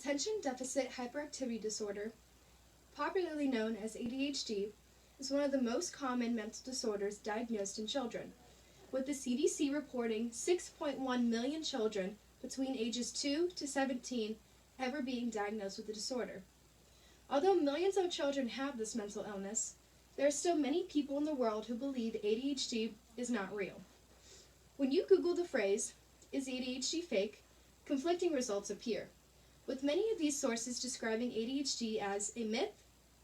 Attention Deficit Hyperactivity Disorder, popularly known as ADHD, is one of the most common mental disorders diagnosed in children, with the CDC reporting 6.1 million children between ages 2 to 17 ever being diagnosed with the disorder. Although millions of children have this mental illness, there are still many people in the world who believe ADHD is not real. When you Google the phrase, "Is ADHD fake?" conflicting results appear, with many of these sources describing ADHD as a myth,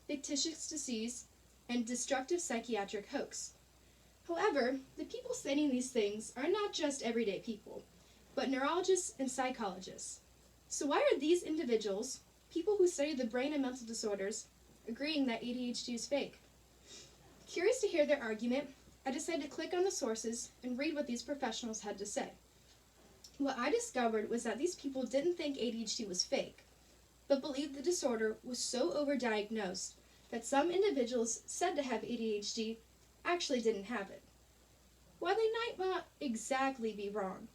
fictitious disease, and destructive psychiatric hoax. However, the people saying these things are not just everyday people, but neurologists and psychologists. So why are these individuals, people who study the brain and mental disorders, agreeing that ADHD is fake? Curious to hear their argument, I decided to click on the sources and read what these professionals had to say. What I discovered was that these people didn't think ADHD was fake, but believed the disorder was so overdiagnosed that some individuals said to have ADHD actually didn't have it. While they might not exactly be wrong,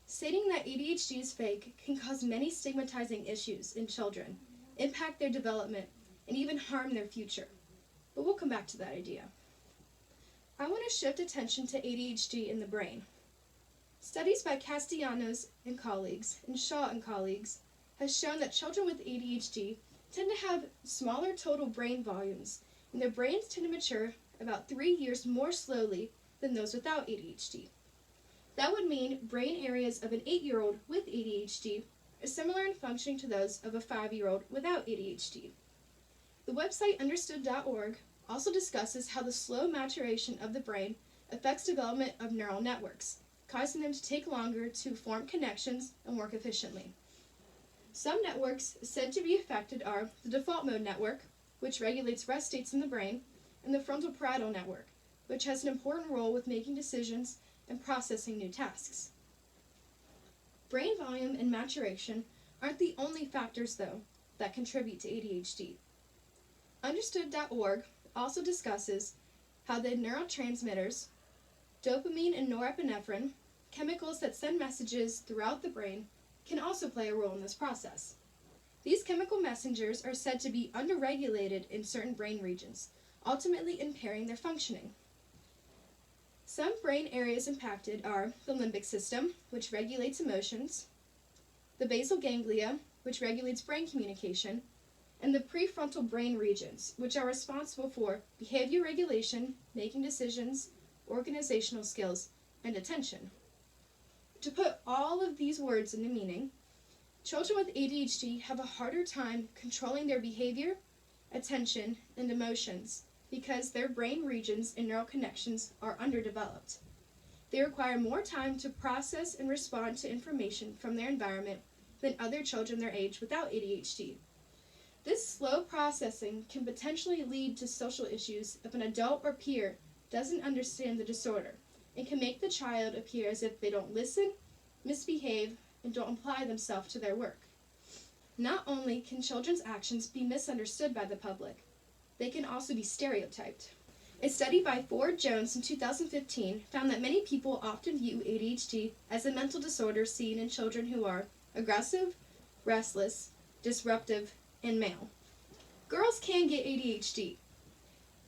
stating that ADHD is fake can cause many stigmatizing issues in children, impact their development, and even harm their future. But we'll come back to that idea. I want to shift attention to ADHD in the brain. Studies by Castellanos and colleagues and Shaw and colleagues has shown that children with ADHD tend to have smaller total brain volumes, and their brains tend to mature about 3 years more slowly than those without ADHD. That would mean brain areas of an 8-year-old with ADHD are similar in functioning to those of a 5-year-old without ADHD. The website understood.org also discusses how the slow maturation of the brain affects development of neural networks, causing them to take longer to form connections and work efficiently. Some networks said to be affected are the default mode network, which regulates rest states in the brain, and the frontal parietal network, which has an important role with making decisions and processing new tasks. Brain volume and maturation aren't the only factors, though, that contribute to ADHD. Understood.org also discusses how the neurotransmitters, dopamine and norepinephrine, chemicals that send messages throughout the brain, can also play a role in this process. These chemical messengers are said to be underregulated in certain brain regions, ultimately impairing their functioning. Some brain areas impacted are the limbic system, which regulates emotions, the basal ganglia, which regulates brain communication, and the prefrontal brain regions, which are responsible for behavior regulation, making decisions, organizational skills, and attention. To put all of these words into meaning, children with ADHD have a harder time controlling their behavior, attention, and emotions because their brain regions and neural connections are underdeveloped. They require more time to process and respond to information from their environment than other children their age without ADHD. This slow processing can potentially lead to social issues if an adult or peer doesn't understand the disorder, and can make the child appear as if they don't listen, misbehave, and don't apply themselves to their work. Not only can children's actions be misunderstood by the public, they can also be stereotyped. A study by Ford Jones in 2015 found that many people often view ADHD as a mental disorder seen in children who are aggressive, restless, disruptive, and male. Girls can get ADHD.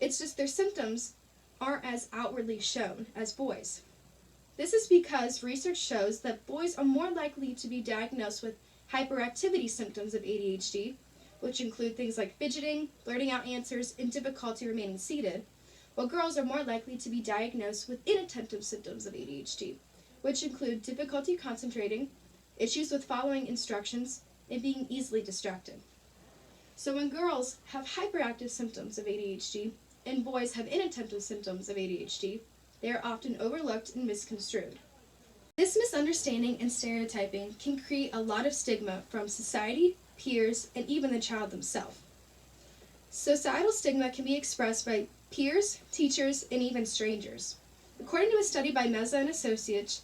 It's just their symptoms aren't as outwardly shown as boys. This is because research shows that boys are more likely to be diagnosed with hyperactivity symptoms of ADHD, which include things like fidgeting, blurting out answers, and difficulty remaining seated, while girls are more likely to be diagnosed with inattentive symptoms of ADHD, which include difficulty concentrating, issues with following instructions, and being easily distracted. So when girls have hyperactive symptoms of ADHD and boys have inattentive symptoms of ADHD, they are often overlooked and misconstrued. This misunderstanding and stereotyping can create a lot of stigma from society, peers, and even the child themselves. Societal stigma can be expressed by peers, teachers, and even strangers. According to a study by Meza and Associates,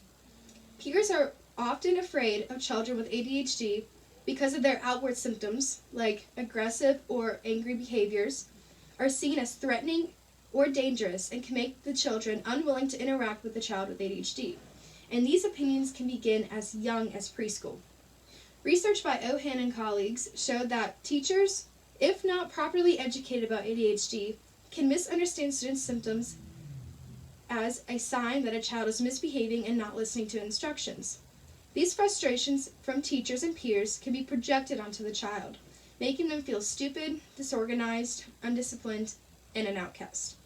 peers are often afraid of children with ADHD because of their outward symptoms, like aggressive or angry behaviors, are seen as threatening or dangerous and can make the children unwilling to interact with the child with ADHD. And these opinions can begin as young as preschool. Research by Ohan and colleagues showed that teachers, if not properly educated about ADHD, can misunderstand students' symptoms as a sign that a child is misbehaving and not listening to instructions. These frustrations from teachers and peers can be projected onto the child, making them feel stupid, disorganized, undisciplined, and an outcast.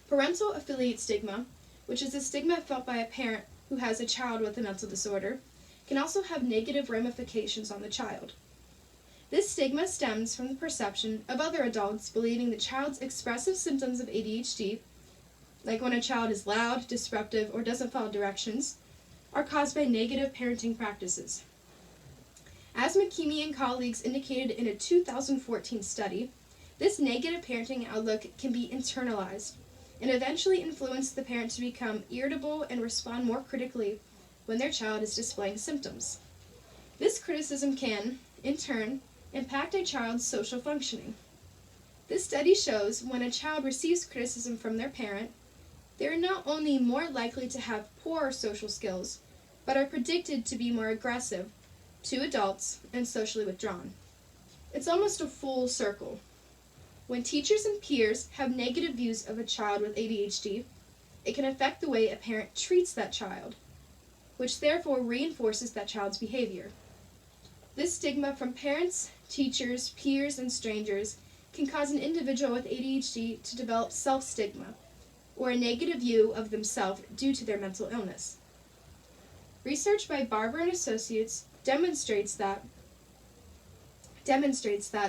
Parental affiliate stigma, which is a stigma felt by a parent who has a child with a mental disorder, can also have negative ramifications on the child. This stigma stems from the perception of other adults believing the child's expressive symptoms of ADHD, like when a child is loud, disruptive, or doesn't follow directions, are caused by negative parenting practices. As McKeamy and colleagues indicated in a 2014 study, this negative parenting outlook can be internalized and eventually influence the parent to become irritable and respond more critically when their child is displaying symptoms. This criticism can, in turn, impact a child's social functioning. This study shows when a child receives criticism from their parent, they are not only more likely to have poorer social skills, but are predicted to be more aggressive to adults and socially withdrawn. It's almost a full circle. When teachers and peers have negative views of a child with ADHD, it can affect the way a parent treats that child, which therefore reinforces that child's behavior. This stigma from parents, teachers, peers, and strangers can cause an individual with ADHD to develop self-stigma, or a negative view of themselves due to their mental illness. Research by Barber and Associates demonstrates that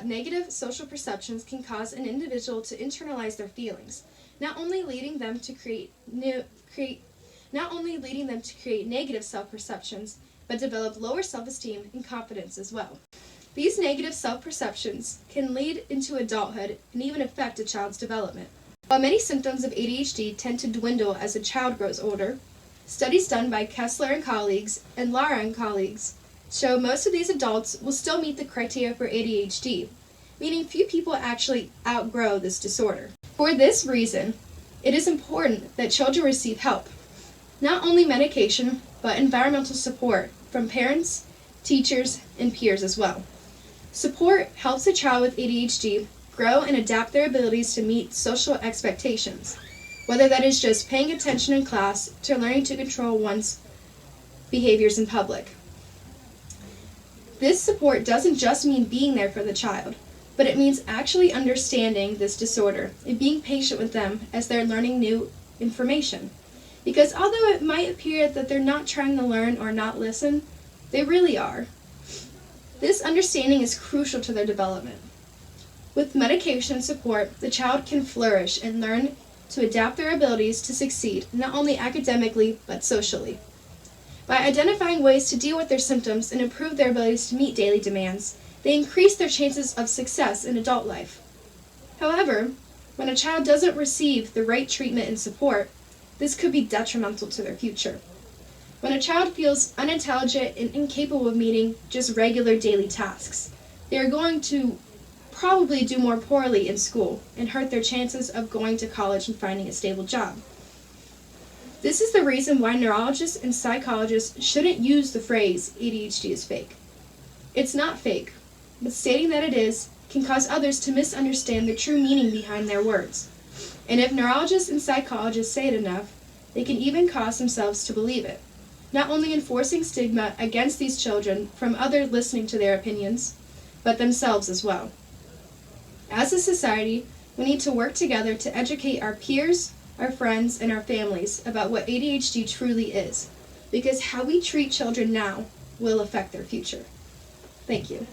negative social perceptions can cause an individual to internalize their feelings, not only leading them to create negative self-perceptions, but develop lower self-esteem and confidence as well. These negative self-perceptions can lead into adulthood and even affect a child's development. While many symptoms of ADHD tend to dwindle as a child grows older, studies done by Kessler and colleagues and Lara and colleagues show most of these adults will still meet the criteria for ADHD, meaning few people actually outgrow this disorder. For this reason, it is important that children receive help, not only medication, but environmental support from parents, teachers, and peers as well. Support helps a child with ADHD grow and adapt their abilities to meet social expectations, whether that is just paying attention in class to learning to control one's behaviors in public. This support doesn't just mean being there for the child, but it means actually understanding this disorder and being patient with them as they're learning new information. Because although it might appear that they're not trying to learn or not listen, they really are. This understanding is crucial to their development. With medication support, the child can flourish and learn to adapt their abilities to succeed, not only academically, but socially. By identifying ways to deal with their symptoms and improve their abilities to meet daily demands, they increase their chances of success in adult life. However, when a child doesn't receive the right treatment and support, this could be detrimental to their future. When a child feels unintelligent and incapable of meeting just regular daily tasks, they are going to probably do more poorly in school and hurt their chances of going to college and finding a stable job. This is the reason why neurologists and psychologists shouldn't use the phrase ADHD is fake. It's not fake, but stating that it is can cause others to misunderstand the true meaning behind their words. And if neurologists and psychologists say it enough, they can even cause themselves to believe it, not only enforcing stigma against these children from others listening to their opinions, but themselves as well. As a society, we need to work together to educate our peers, our friends, and our families about what ADHD truly is, because how we treat children now will affect their future. Thank you.